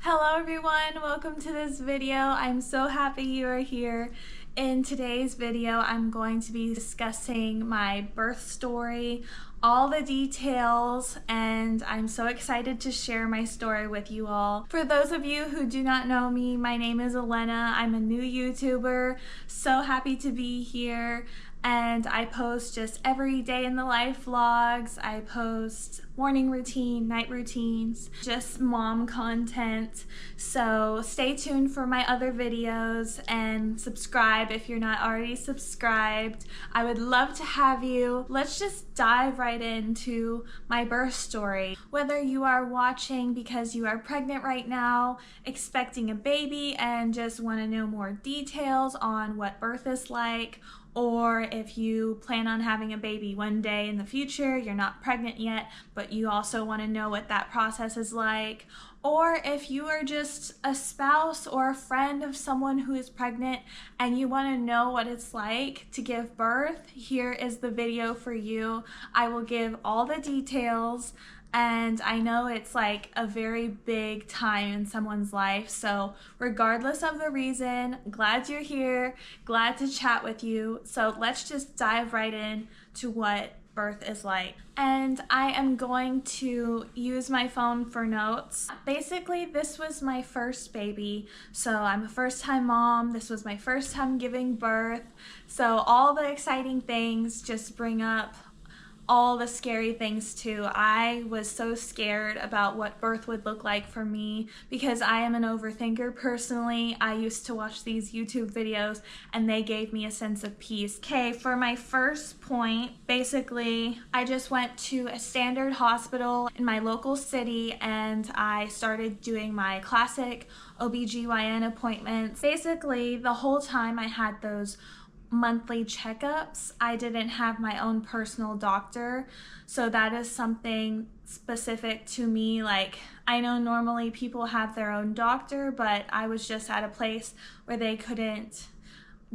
Hello everyone, welcome to this video. I'm so happy you are here. In today's video, I'm going to be discussing my birth story, all the details, and I'm so excited to share my story with you all. For those of you who do not know me, my name is Elena. I'm a new YouTuber, so happy to be here. And I post just every day in the life vlogs. I post morning routine, night routines, just mom content. So stay tuned for my other videos and subscribe if you're not already subscribed. I would love to have you. Let's just dive right into my birth story. Whether you are watching because you are pregnant right now, expecting a baby, and just want to know more details on what birth is like, or if you plan on having a baby one day in the future, you're not pregnant yet, but you also want to know what that process is like, or if you are just a spouse or a friend of someone who is pregnant and you want to know what it's like to give birth, here is the video for you. I will give all the details. And I know it's like a very big time in someone's life, so regardless of the reason, glad you're here, glad to chat with you. So let's just dive right in to what birth is like. And I am going to use my phone for notes. Basically, this was my first baby, so I'm a first-time mom. This was my first time giving birth, so all the exciting things just bring up all the scary things too. I was so scared about what birth would look like for me because I am an overthinker personally. I used to watch these YouTube videos and they gave me a sense of peace. Okay, for my first point, basically, I just went to a standard hospital in my local city and I started doing my classic OBGYN appointments. Basically, the whole time I had those monthly checkups, I didn't have my own personal doctor, so that is something specific to me. Like, I know normally people have their own doctor, but I was just at a place where they couldn't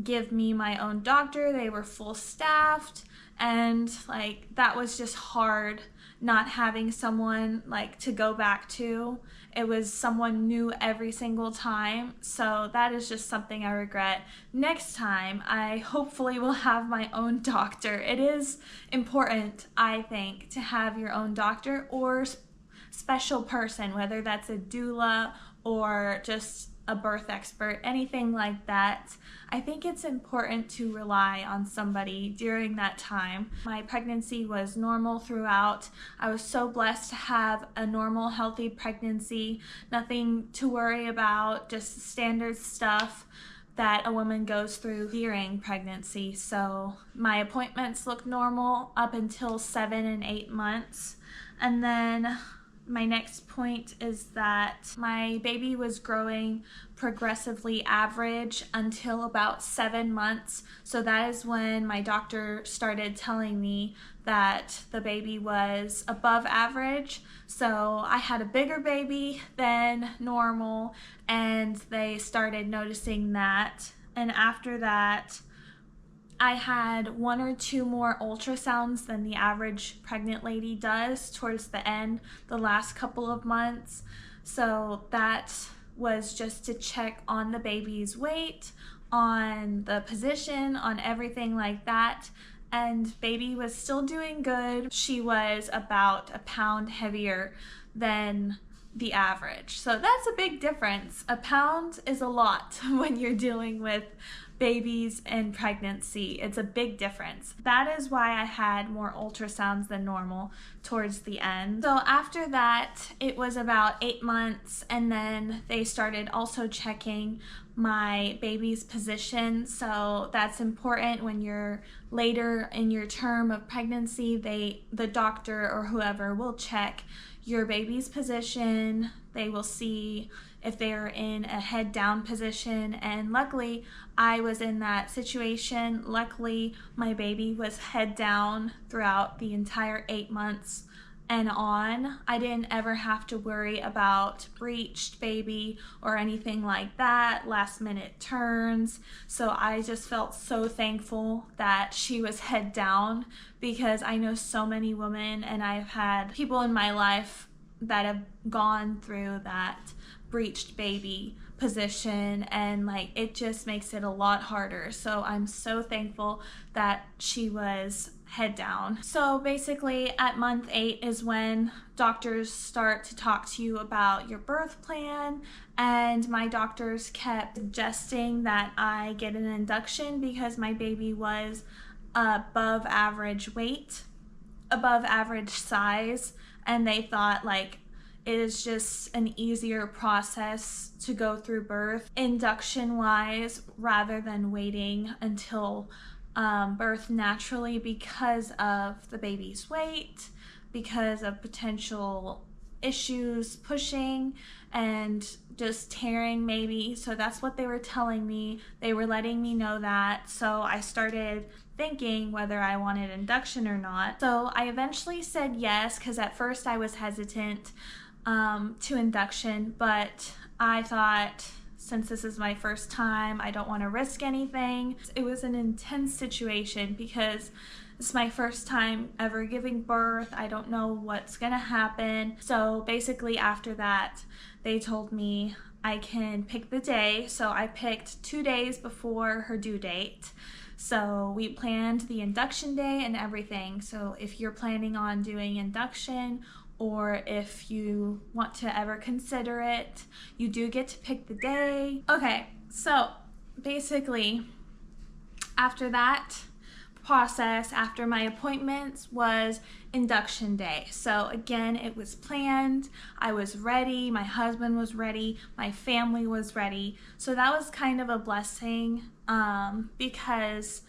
give me my own doctor. They were full staffed, and like that was just hard not having someone like to go back to. It was someone new every single time, so that is just something I regret. Next time, I hopefully will have my own doctor. It is important, I think, to have your own doctor or special person, whether that's a doula or just a birth expert, anything like that. I think it's important to rely on somebody during that time. My pregnancy was normal throughout. I was so blessed to have a normal, healthy pregnancy. Nothing to worry about, just standard stuff that a woman goes through during pregnancy. So my appointments looked normal up until 7 and 8 months. And then my next point is that my baby was growing progressively average until about 7 months. So that is when my doctor started telling me that the baby was above average. So I had a bigger baby than normal, and they started noticing that. And after that, I had 1 or 2 more ultrasounds than the average pregnant lady does towards the end, the last couple of months. So that was just to check on the baby's weight, on the position, on everything like that. And baby was still doing good. She was about a pound heavier than the average. So that's a big difference. A pound is a lot when you're dealing with babies and pregnancy. It's a big difference. That is why I had more ultrasounds than normal towards the end. So after that, it was about 8 months, and then they started also checking my baby's position. So that's important when you're later in your term of pregnancy. The doctor or whoever will check your baby's position. They will see if they're in a head down position, and luckily I was in that situation. Luckily my baby was head down throughout the entire 8 months and on. I didn't ever have to worry about breached baby or anything like that, last minute turns. So I just felt so thankful that she was head down, because I know so many women, and I've had people in my life that have gone through that breached baby position, and like it just makes it a lot harder. So I'm so thankful that she was head down. So basically at month 8 is when doctors start to talk to you about your birth plan, and my doctors kept suggesting that I get an induction because my baby was above average weight, above average size, and they thought like it is just an easier process to go through birth induction wise rather than waiting until birth naturally because of the baby's weight, because of potential issues pushing and just tearing maybe. So that's what they were telling me. They were letting me know that. So I started thinking whether I wanted induction or not. So I eventually said yes, because at first I was hesitant to induction, but I thought, since this is my first time, I don't want to risk anything. It was an intense situation because it's my first time ever giving birth. I don't know what's gonna happen. So basically after that, they told me I can pick the day. So I picked 2 days before her due date. So we planned the induction day and everything. So if you're planning on doing induction, or if you want to ever consider it, you do get to pick the day. Okay, so basically after that process, after my appointments, was induction day. So again, it was planned, I was ready, my husband was ready, my family was ready. So that was kind of a blessing because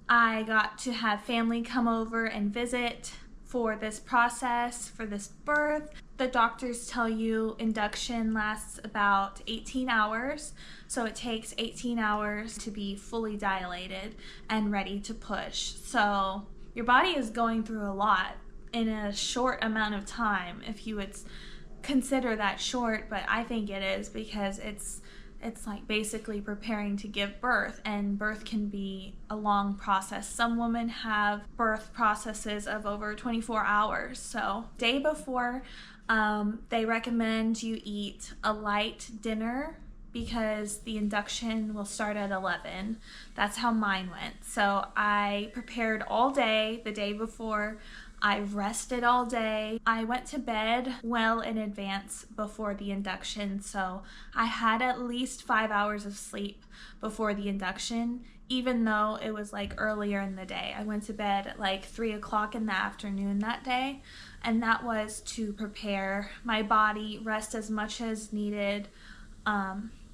I got to have family come over and visit for this process, for this birth. The doctors tell you induction lasts about 18 hours, so it takes 18 hours to be fully dilated and ready to push. So your body is going through a lot in a short amount of time, if you would consider that short, but I think it is, because it's like basically preparing to give birth, and birth can be a long process. Some women have birth processes of over 24 hours. So day before, they recommend you eat a light dinner because the induction will start at 11. That's how mine went. So I prepared all day the day before. I rested all day. I went to bed well in advance before the induction, so I had at least 5 hours of sleep before the induction, even though it was like earlier in the day. I went to bed at like 3 o'clock in the afternoon that day, and that was to prepare my body, rest as much as needed,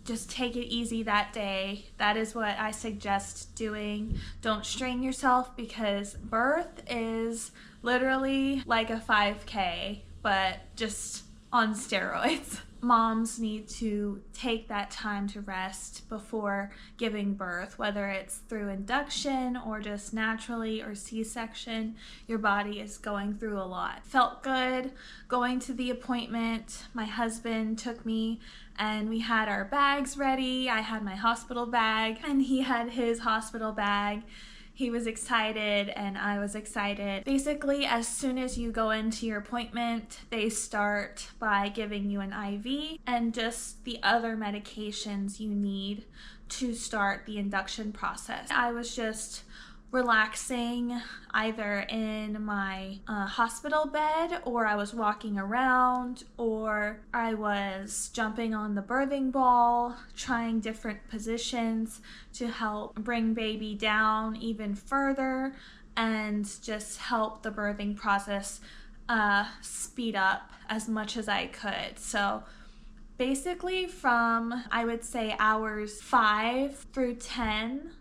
just take it easy that day. That is what I suggest doing. Don't strain yourself, because birth is literally like a 5K, but just on steroids. Moms need to take that time to rest before giving birth, whether it's through induction or just naturally or C-section. Your body is going through a lot. Felt good going to the appointment. My husband took me and we had our bags ready. I had my hospital bag and he had his hospital bag. He was excited and I was excited. Basically, as soon as you go into your appointment, they start by giving you an IV and just the other medications you need to start the induction process. I was just relaxing either in my hospital bed, or I was walking around, or I was jumping on the birthing ball, trying different positions to help bring baby down even further and just help the birthing process speed up as much as I could. So basically from, I would say, hours 5 through 10,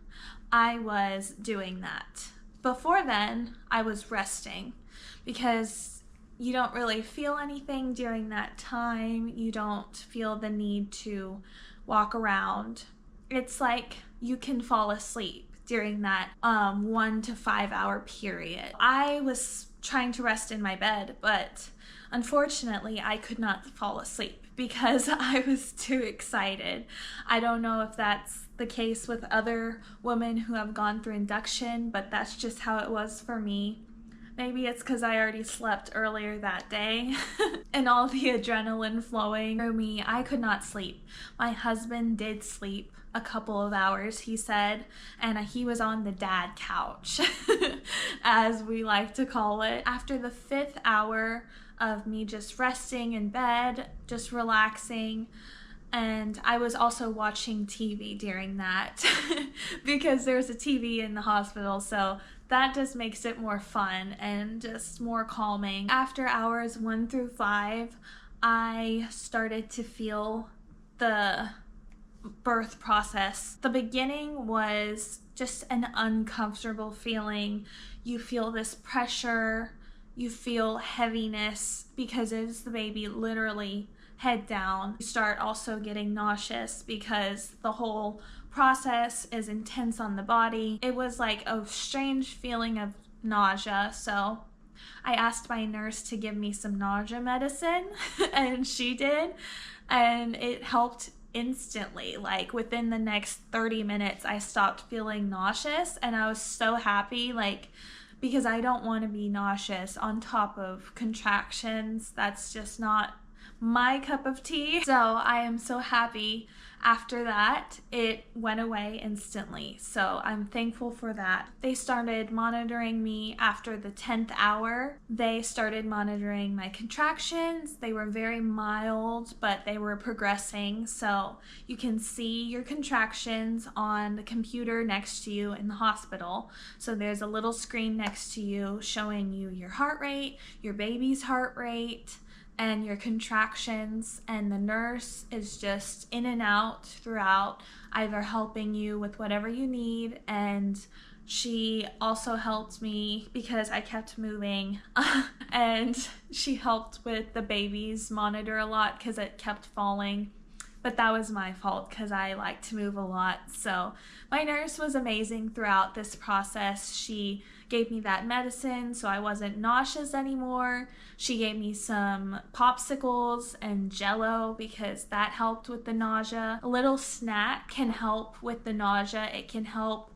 I was doing that. Before then, I was resting, because you don't really feel anything during that time. You don't feel the need to walk around. It's like you can fall asleep during that 1 to 5 hour period. I was trying to rest in my bed, but unfortunately I could not fall asleep because I was too excited. I don't know if that's the case with other women who have gone through induction, but that's just how it was for me. Maybe it's because I already slept earlier that day and all the adrenaline flowing through me. I could not sleep. My husband did sleep a couple of hours, he said, and he was on the dad couch, as we like to call it. After the 5th hour of me just resting in bed, just relaxing, and I was also watching TV during that because there's a TV in the hospital, so that just makes it more fun and just more calming. After hours 1 through 5, I started to feel the birth process. The beginning was just an uncomfortable feeling. You feel this pressure, you feel heaviness because it's the baby literally head down. You start also getting nauseous because the whole process is intense on the body. It was like a strange feeling of nausea, so I asked my nurse to give me some nausea medicine and she did, and it helped instantly. Like within the next 30 minutes I stopped feeling nauseous, and I was so happy, like, because I don't want to be nauseous on top of contractions. That's just not my cup of tea. So I am so happy. After that, it went away instantly, so I'm thankful for that. They started monitoring me after the 10th hour. They started monitoring my contractions. They were very mild, but they were progressing, so you can see your contractions on the computer next to you in the hospital. So there's a little screen next to you showing you your heart rate, your baby's heart rate, and your contractions, and the nurse is just in and out throughout, either helping you with whatever you need, and she also helped me because I kept moving and she helped with the baby's monitor a lot because it kept falling. But that was my fault because I like to move a lot. So my nurse was amazing throughout this process. She gave me that medicine so I wasn't nauseous anymore. She gave me some popsicles and Jello because that helped with the nausea. A little snack can help with the nausea. It can help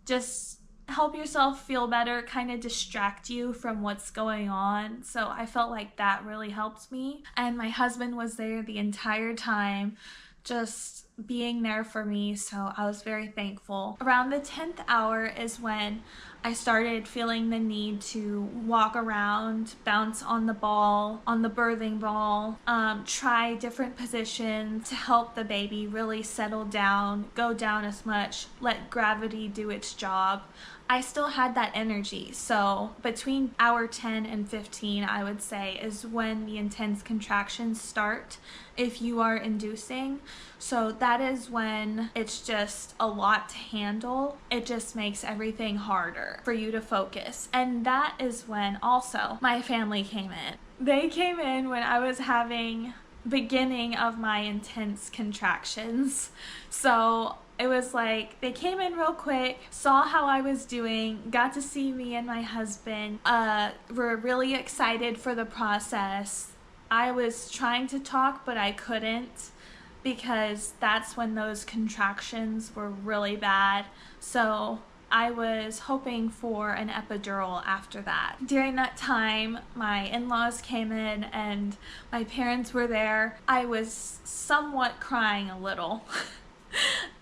just help yourself feel better, kind of distract you from what's going on. So I felt like that really helped me. And my husband was there the entire time, just being there for me, so I was very thankful. Around the 10th hour is when I started feeling the need to walk around, bounce on the ball, on the birthing ball, try different positions to help the baby really settle down, go down as much, let gravity do its job. I still had that energy, so between hour 10 and 15, I would say, is when the intense contractions start if you are inducing. So that is when it's just a lot to handle. It just makes everything harder for you to focus. And that is when also my family came in. They came in when I was having beginning of my intense contractions. So it was like they came in real quick, saw how I was doing, got to see me and my husband, were really excited for the process. I was trying to talk, but I couldn't because that's when those contractions were really bad. So I was hoping for an epidural after that. During that time, my in-laws came in and my parents were there. I was somewhat crying a little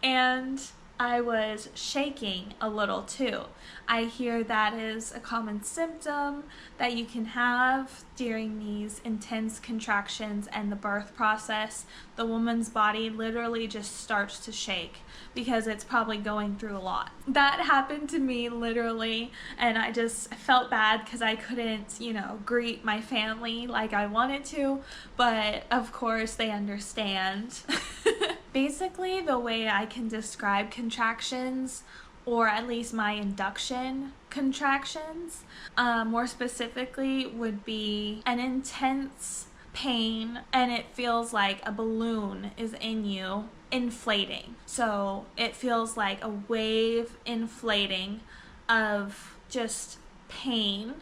and I was shaking a little too. I hear that is a common symptom that you can have during these intense contractions and the birth process. The woman's body literally just starts to shake because it's probably going through a lot. That happened to me literally, and I just felt bad because I couldn't, greet my family like I wanted to, but of course they understand. Basically, the way I can describe contractions, or at least my induction contractions, more specifically, would be an intense pain, and it feels like a balloon is in you inflating. So it feels like a wave inflating of just pain.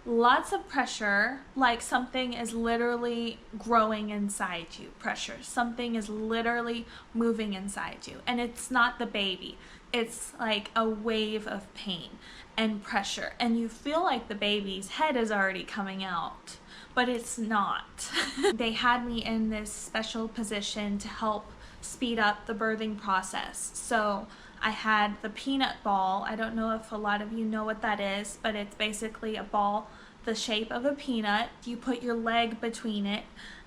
Lots of pressure, like something is literally growing inside you. Pressure. Something is literally moving inside you. And it's not the baby. it's like a wave of pain and pressure, and you feel like the baby's head is already coming out, but it's not. They had me in this special position to help speed up the birthing process. So I had the peanut ball. I don't know if a lot of you know what that is, but it's basically a ball the shape of a peanut. You put your leg between it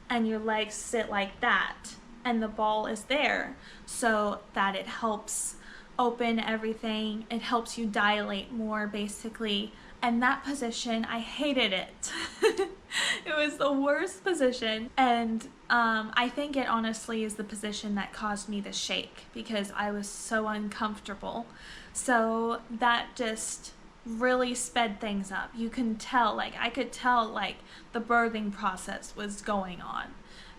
and your legs sit like that, and the ball is there so that it helps open everything. It helps you dilate more, basically. And that position, I hated it. It was the worst position. And I think it honestly is the position that caused me to shake, because I was so uncomfortable. So that just really sped things up. You can tell, like, I could tell, like, the birthing process was going on.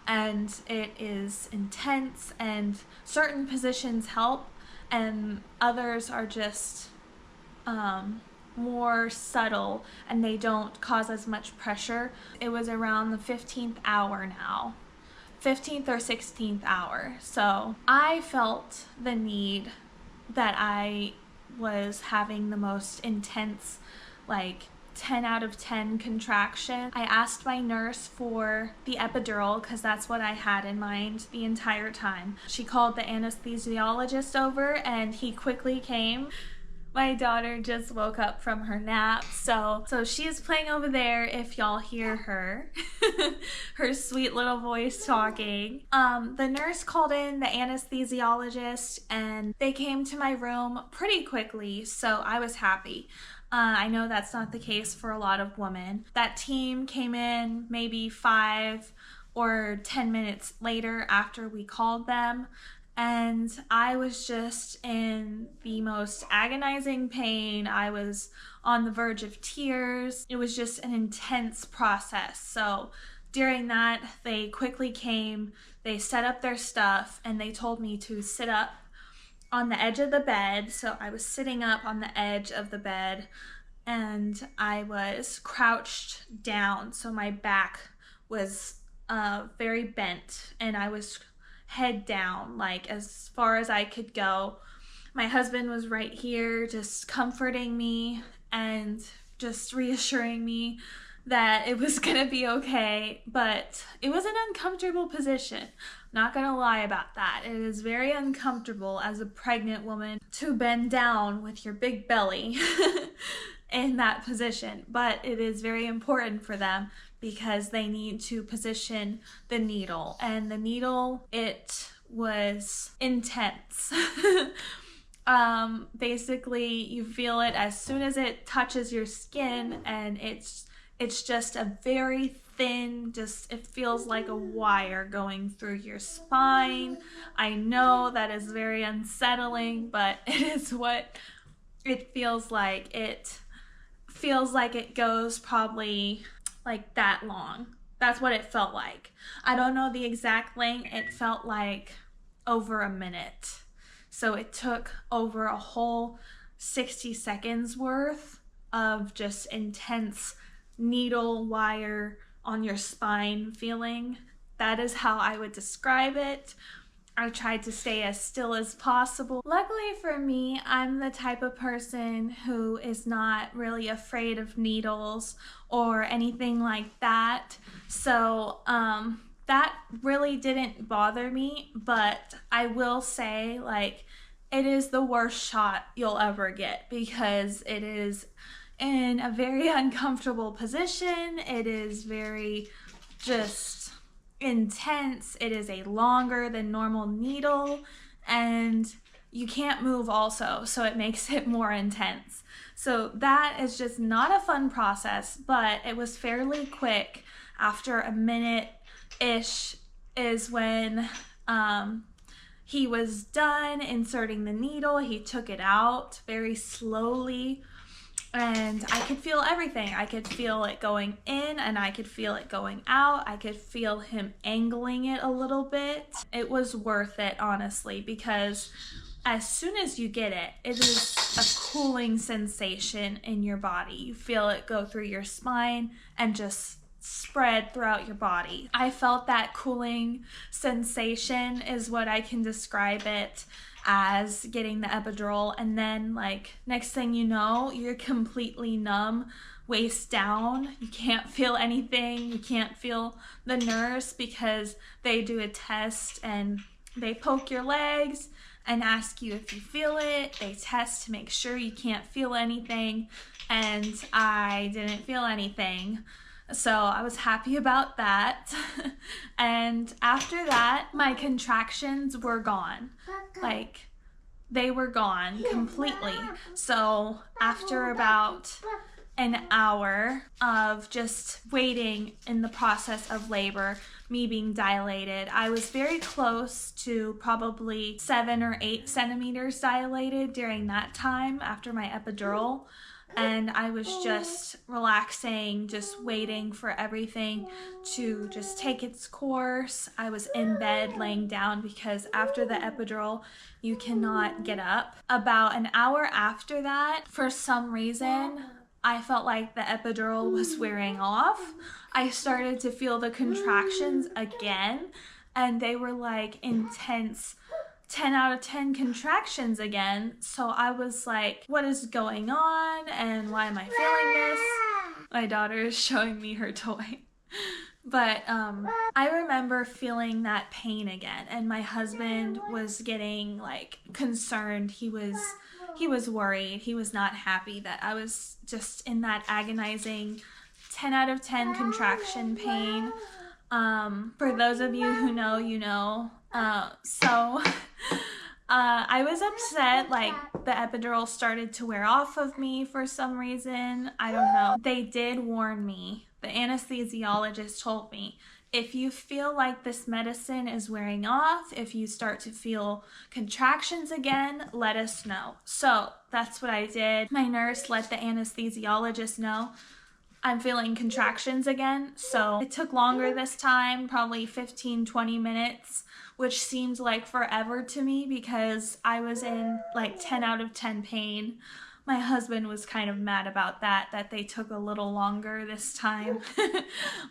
And it is intense, and certain positions help, and others are just more subtle, and they don't cause as much pressure. It was around the 15th hour now, 15th or 16th hour. So I felt the need that I was having the most intense, like 10 out of 10 contraction. I asked my nurse for the epidural because that's what I had in mind the entire time. She called the anesthesiologist over and he quickly came. My daughter just woke up from her nap, so she's playing over there if y'all hear her. Her sweet little voice talking. The nurse called in the anesthesiologist and they came to my room pretty quickly, so I was happy. I know that's not the case for a lot of women. That team came in maybe 5 or 10 minutes later after we called them. And I was just in the most agonizing pain. I was on the verge of tears. It was just an intense process. So during that, they quickly came, they set up their stuff, and they told me to sit up on the edge of the bed. So I was sitting up on the edge of the bed, and I was crouched down. So my back was very bent, and I was head down, like as far as I could go. My husband was right here just comforting me and just reassuring me that it was gonna be okay, but it was an uncomfortable position. Not gonna lie about that. It is very uncomfortable as a pregnant woman to bend down with your big belly in that position, but it is very important for them because they need to position the needle, and the needle, it was intense. Basically you feel it as soon as it touches your skin, and it's just a very thin, just, it feels like a wire going through your spine. I know that is very unsettling, but it is what it feels like. It feels like it goes probably like that long. That's what it felt like. I don't know the exact length. It felt like over a minute. So it took over a whole 60 seconds worth of just intense needle wire on your spine feeling. That is how I would describe it. I tried to stay as still as possible. Luckily for me, I'm the type of person who is not really afraid of needles or anything like that. So that really didn't bother me, but I will say, like, it is the worst shot you'll ever get because it is in a very uncomfortable position. It is very just intense. It is a longer than normal needle, and you can't move also, so it makes it more intense. So that is just not a fun process, but it was fairly quick. After a minute-ish is when he was done inserting the needle. He took it out very slowly, and I could feel everything. I could feel it going in and I could feel it going out. I could feel him angling it a little bit. It was worth it, honestly, because as soon as you get it, it is a cooling sensation in your body. You feel it go through your spine and just spread throughout your body. I felt that cooling sensation is what I can describe it as, getting the epidural. And then like next thing you know, you're completely numb, waist down. You can't feel anything. You can't feel the nurse because they do a test and they poke your legs and ask you if you feel it. They test to make sure you can't feel anything, and I didn't feel anything. So I was happy about that. And after that, my contractions were gone. Like, they were gone completely. So after about an hour of just waiting in the process of labor, me being dilated, I was very close to probably 7 or 8 centimeters dilated during that time after my epidural. And I was just relaxing, just waiting for everything to just take its course. I was in bed laying down because after the epidural, you cannot get up. About an hour after that, for some reason, I felt like the epidural was wearing off. I started to feel the contractions again, and they were like intense 10 out of 10 contractions again. So I was like, what is going on and why am I feeling this? My daughter is showing me her toy. But I remember feeling that pain again, and my husband was getting like concerned. He was worried. He was not happy that I was just in that agonizing 10 out of 10 contraction pain. For those of you who know, you know. I was upset, like the epidural started to wear off of me for some reason. I don't know. They did warn me. The anesthesiologist told me, if you feel like this medicine is wearing off, if you start to feel contractions again, let us know. So that's what I did. My nurse let the anesthesiologist know I'm feeling contractions again. So it took longer this time, probably 15-20 minutes, which seemed like forever to me because I was in like 10 out of 10 pain. My husband was kind of mad about that they took a little longer this time.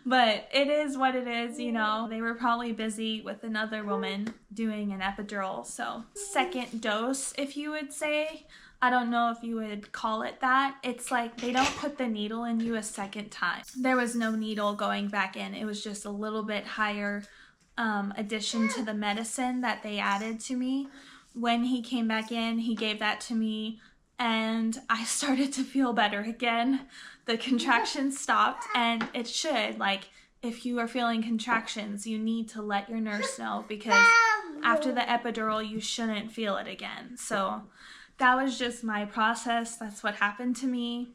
But it is what it is, you know. They were probably busy with another woman doing an epidural. So second dose, if you would say. I don't know if you would call it that. It's like they don't put the needle in you a second time. There was no needle going back in. It was just a little bit higher addition to the medicine that they added to me. When he came back in, he gave that to me, and I started to feel better again. The contractions stopped, and it should. Like, if you are feeling contractions, you need to let your nurse know, because after the epidural, you shouldn't feel it again. So that was just my process. That's what happened to me.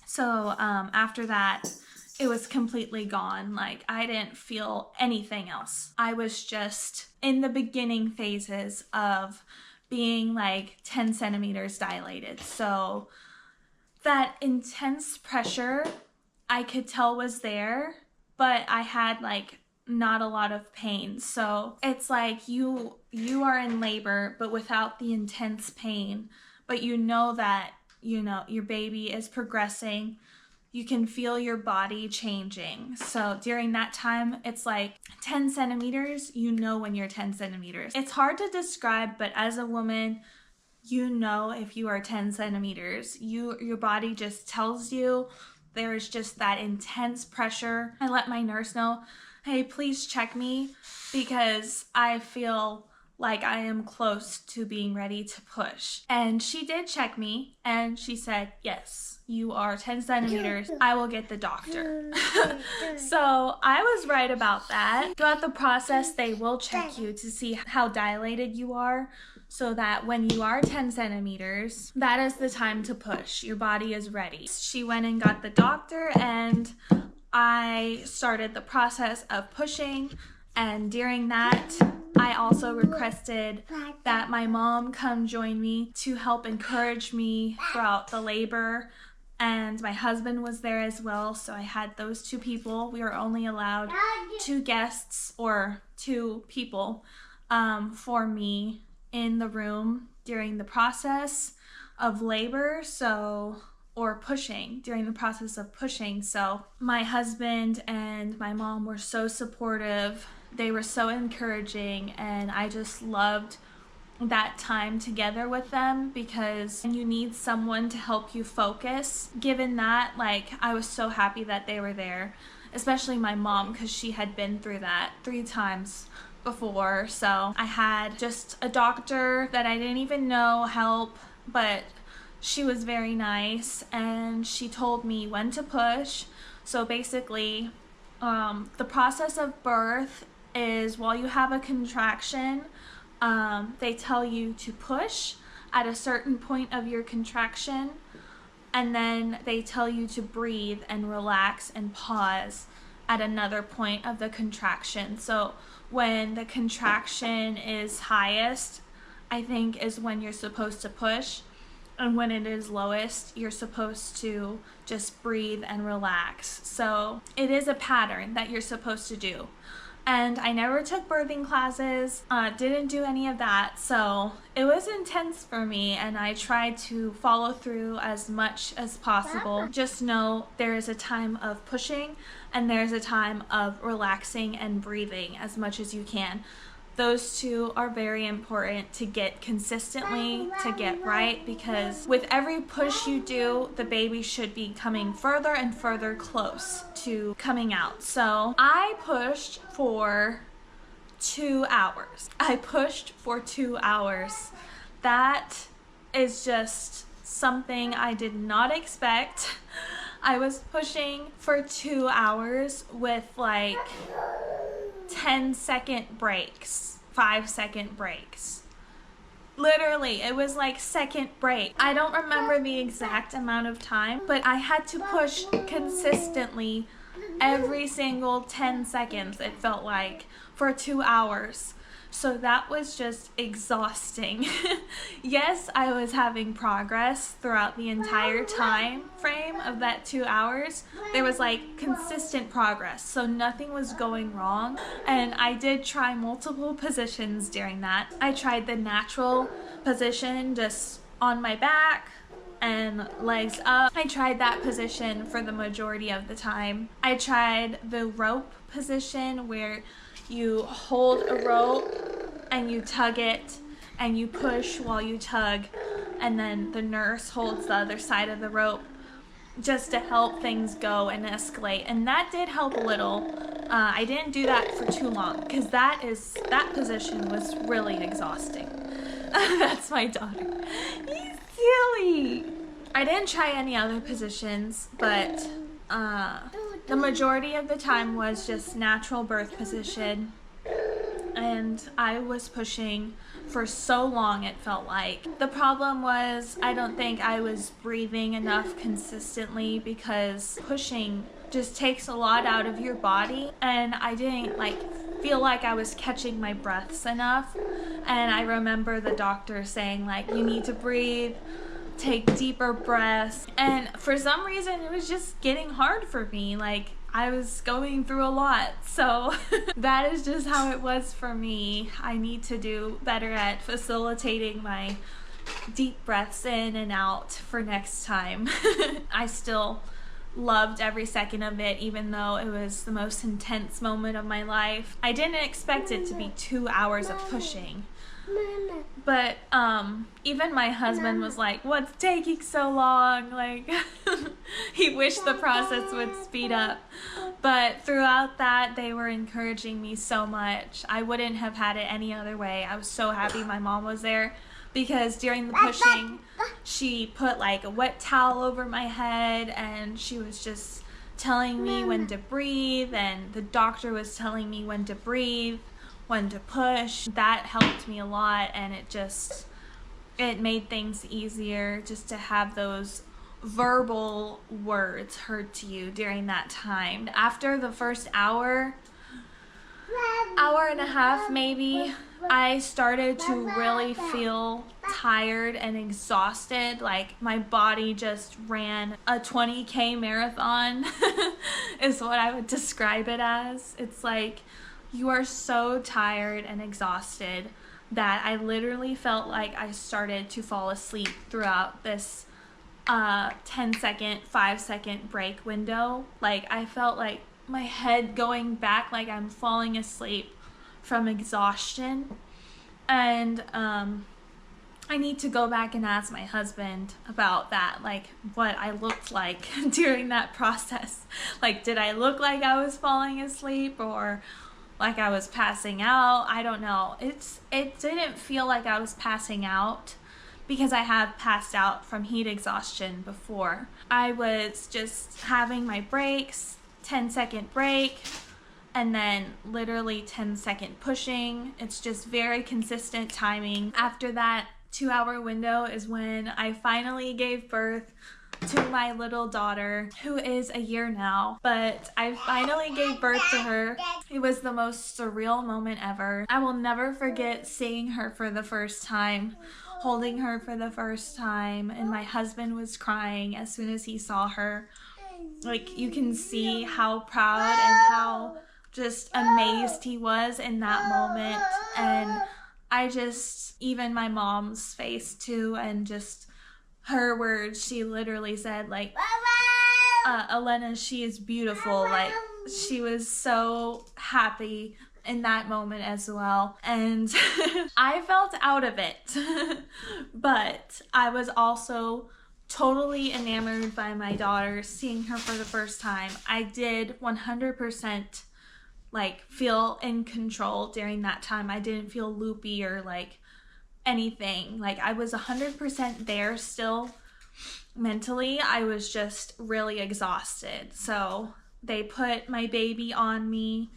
So after that, it was completely gone. Like, I didn't feel anything else. I was just in the beginning phases of being like 10 centimeters dilated. So that intense pressure, I could tell was there, but I had like not a lot of pain. So it's like you are in labor, but without the intense pain, but you know that, you know, your baby is progressing. You can feel your body changing. So during that time, it's like 10 centimeters, you know when you're 10 centimeters. It's hard to describe, but as a woman, you know if you are 10 centimeters. Your body just tells you. There's just that intense pressure. I let my nurse know, hey, please check me because I feel like I am close to being ready to push. And she did check me, and she said, yes, you are 10 centimeters. I will get the doctor. So I was right about that. Throughout the process, they will check you to see how dilated you are, so that when you are 10 centimeters, that is the time to push. Your body is ready. She went and got the doctor, and I started the process of pushing. And during that, I also requested that my mom come join me to help encourage me throughout the labor. And my husband was there as well, so I had those two people. We were only allowed 2 guests or 2 people for me in the room during the process of labor. So or pushing, during the process of pushing. So my husband and my mom were so supportive. They were so encouraging, and I just loved that time together with them, because you need someone to help you focus. Given that, like, I was so happy that they were there, especially my mom, because she had been through that 3 times before. So I had just a doctor that I didn't even know help, but she was very nice, and she told me when to push. So basically, the process of birth is, while you have a contraction, they tell you to push at a certain point of your contraction, and then they tell you to breathe and relax and pause at another point of the contraction. So when the contraction is highest, I think, is when you're supposed to push, and when it is lowest, you're supposed to just breathe and relax. So it is a pattern that you're supposed to do. And I never took birthing classes, didn't do any of that, so it was intense for me, and I tried to follow through as much as possible. Just know there is a time of pushing, and there's a time of relaxing and breathing as much as you can. Those two are very important to get consistently, to get right, because with every push you do, the baby should be coming further and further close to coming out. So I pushed for 2 hours. I pushed for 2 hours. That is just something I did not expect. I was pushing for 2 hours with like 10-second breaks, 5-second breaks. Literally, it was like second break. I don't remember the exact amount of time, but I had to push consistently every single 10 seconds, it felt like, for 2 hours. So that was just exhausting. Yes, I was having progress throughout the entire time frame of that 2 hours. There was like consistent progress, so nothing was going wrong. And I did try multiple positions during that. I tried the natural position, just on my back and legs up. I tried that position for the majority of the time. I tried the rope position, where you hold a rope and you tug it and you push while you tug, and then the nurse holds the other side of the rope just to help things go and escalate. And that did help a little. I didn't do that for too long, because that position was really exhausting. That's my daughter. He's silly. I didn't try any other positions, but the majority of the time was just natural birth position, and I was pushing for so long, it felt like. The problem was, I don't think I was breathing enough consistently, because pushing just takes a lot out of your body, and I didn't feel like I was catching my breaths enough. And I remember the doctor saying, like, you need to breathe, take deeper breaths. And for some reason, it was just getting hard for me. Like, I was going through a lot. So that is just how it was for me. I need to do better at facilitating my deep breaths in and out for next time. I still loved every second of it, even though it was the most intense moment of my life. I didn't expect it to be 2 hours of pushing. But even my husband was like, what's taking so long? Like, he wished the process would speed up. But throughout that, they were encouraging me so much. I wouldn't have had it any other way. I was so happy my mom was there, because during the pushing, she put like a wet towel over my head, and she was just telling me when to breathe, and the doctor was telling me when to breathe, when to push. That helped me a lot, and it made things easier just to have those verbal words heard to you during that time. After the first hour and a half maybe, I started to really feel tired and exhausted. Like, my body just ran a 20K marathon is what I would describe it as. It's like, you are so tired and exhausted that I literally felt like I started to fall asleep throughout this 10-second, 5-second break window. Like, I felt like my head going back, like I'm falling asleep from exhaustion. And I need to go back and ask my husband about that, like what I looked like during that process. Like, did I look like I was falling asleep or like I was passing out? I don't know. It didn't feel like I was passing out because I have passed out from heat exhaustion before. I was just having my breaks, 10-second break, and then literally 10-second pushing. It's just very consistent timing. After that 2-hour window is when I finally gave birth to my little daughter, who is a year now, but I finally gave birth to her. It was the most surreal moment ever. I will never forget seeing her for the first time, holding her for the first time, and my husband was crying as soon as he saw her. Like, you can see how proud and how just amazed he was in that moment. And I just, even my mom's face too, and just her words, she literally said, like, Elena, she is beautiful. Like, she was so happy in that moment as well. And I felt out of it. But I was also totally enamored by my daughter, seeing her for the first time. I did 100% like feel in control during that time. I didn't feel loopy or like anything. Like, I was 100% there still mentally. I was just really exhausted. So they put my baby on me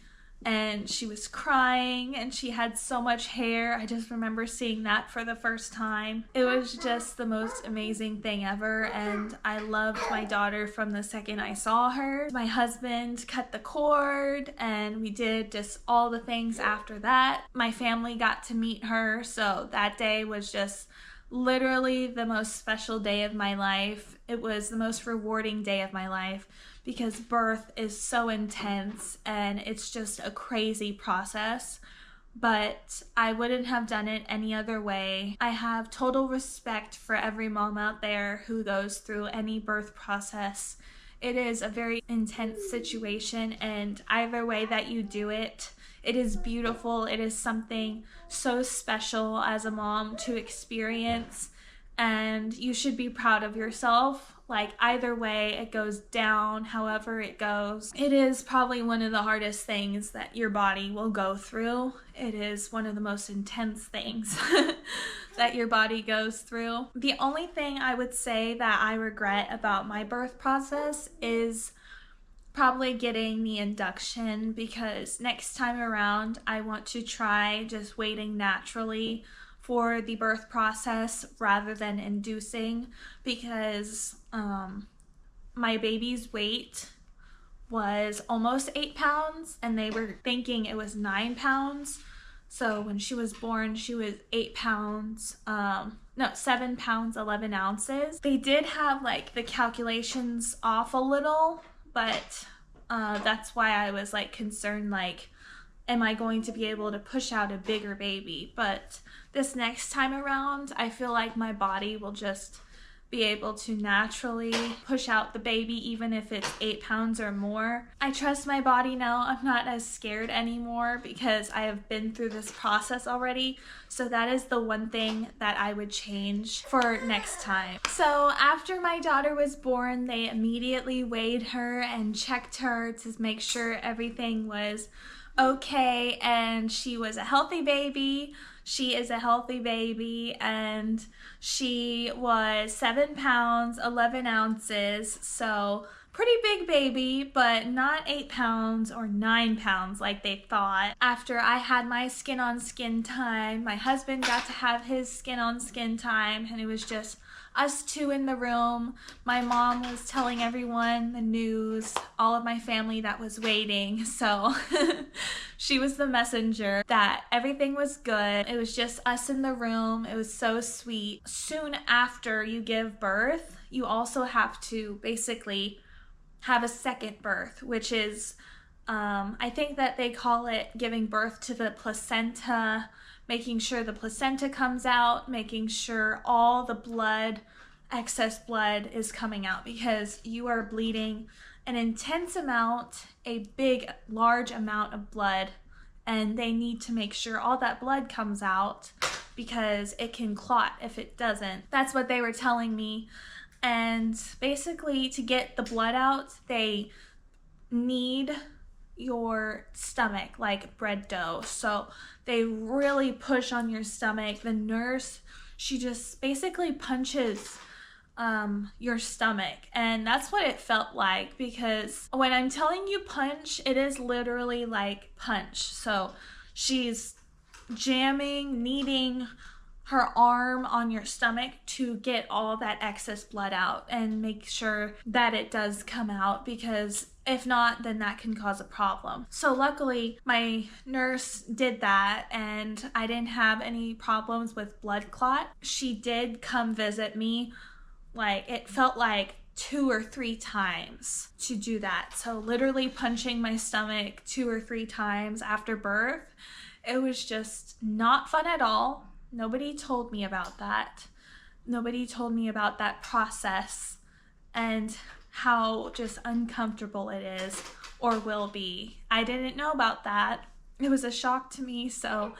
and she was crying and she had so much hair. I just remember seeing that for the first time. It was just the most amazing thing ever, and I loved my daughter from the second I saw her. My husband cut the cord and we did just all the things after that. My family got to meet her, so that day was just literally the most special day of my life. It was the most rewarding day of my life because birth is so intense and it's just a crazy process. But I wouldn't have done it any other way. I have total respect for every mom out there who goes through any birth process. It is a very intense situation, and either way that you do it, it is beautiful. It is something so special as a mom to experience, and you should be proud of yourself. Like, either way it goes down, however it goes, it is probably one of the hardest things that your body will go through. It is one of the most intense things that your body goes through. The only thing I would say that I regret about my birth process is probably getting the induction, because next time around I want to try just waiting naturally for the birth process rather than inducing, because my baby's weight was almost 8 pounds and they were thinking it was 9 pounds. So when she was born, she was 8 pounds, 7 pounds, 11 ounces. They did have like the calculations off a little, but that's why I was like concerned, like, am I going to be able to push out a bigger baby? But this next time around, I feel like my body will just be able to naturally push out the baby even if it's 8 pounds or more. I trust my body now. I'm not as scared anymore because I have been through this process already. So that is the one thing that I would change for next time. So after my daughter was born, they immediately weighed her and checked her to make sure everything was okay, and she was a healthy baby. She is a healthy baby, and she was 7 pounds, 11 ounces, so pretty big baby, but not 8 pounds or 9 pounds like they thought. After I had my skin on skin time, my husband got to have his skin on skin time, and it was just us two in the room. My mom was telling everyone the news, all of my family that was waiting, so she was the messenger that everything was good. It was just us in the room. It was so sweet. Soon after you give birth, you also have to basically have a second birth, which is, I think that they call it giving birth to the placenta, making sure the placenta comes out, making sure all the blood excess blood is coming out, because you are bleeding an intense amount, a large amount of blood, and they need to make sure all that blood comes out because it can clot if it doesn't. That's what they were telling me. And basically, to get the blood out, they need your stomach like bread dough. So they really push on your stomach. The nurse, she just basically punches your stomach, and that's what it felt like, because when I'm telling you punch, it is literally like punch. So she's jamming, kneading her arm on your stomach to get all that excess blood out and make sure that it does come out, because if not, then that can cause a problem. So luckily my nurse did that and I didn't have any problems with blood clot. She did come visit me, like it felt like 2 or 3 times to do that. So literally punching my stomach 2 or 3 times after birth, it was just not fun at all. Nobody told me about that. Nobody told me about that process and how just uncomfortable it is or will be. I didn't know about that. It was a shock to me, so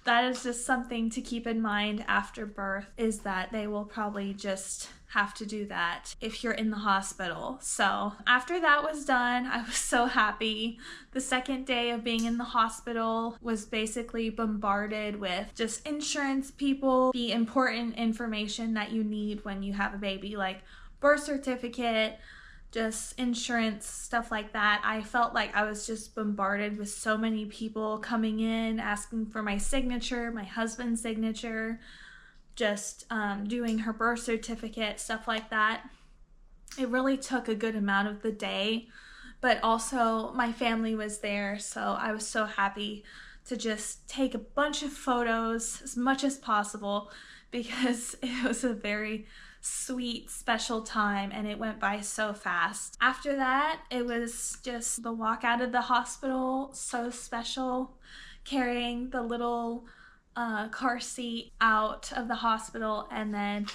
that is just something to keep in mind after birth, is that they will probably just have to do that if you're in the hospital. So after that was done, I was so happy. The second day of being in the hospital was basically bombarded with just insurance people, the important information that you need when you have a baby, like birth certificate, just insurance, stuff like that. I felt like I was just bombarded with so many people coming in, asking for my signature, my husband's signature, just doing her birth certificate, stuff like that. It really took a good amount of the day, but also my family was there, so I was so happy to just take a bunch of photos as much as possible, because it was a very sweet, special time and it went by so fast. After that, it was just the walk out of the hospital, so special, carrying the little car seat out of the hospital and then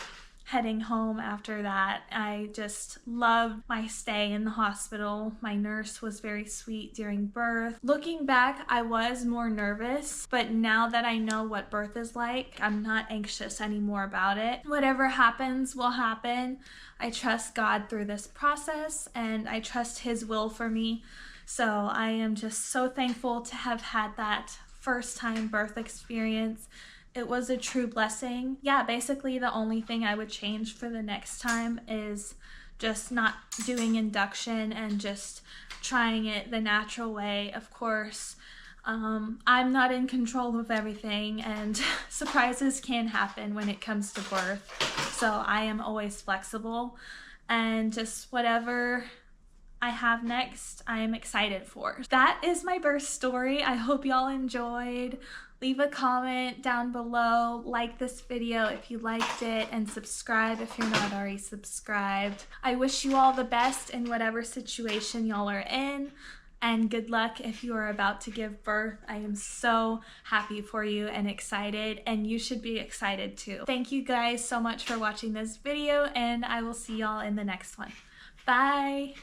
heading home after that. I just loved my stay in the hospital. My nurse was very sweet during birth. Looking back, I was more nervous, but now that I know what birth is like, I'm not anxious anymore about it. Whatever happens will happen. I trust God through this process and I trust His will for me. So I am just so thankful to have had that first time birth experience. It was a true blessing. Yeah, basically the only thing I would change for the next time is just not doing induction and just trying it the natural way. Of course, I'm not in control of everything and surprises can happen when it comes to birth. So I am always flexible, and just whatever I have next, I am excited for. That is my birth story. I hope y'all enjoyed. Leave a comment down below, like this video if you liked it, and subscribe if you're not already subscribed. I wish you all the best in whatever situation y'all are in, and good luck if you are about to give birth. I am so happy for you and excited, and you should be excited too. Thank you guys so much for watching this video, and I will see y'all in the next one. Bye!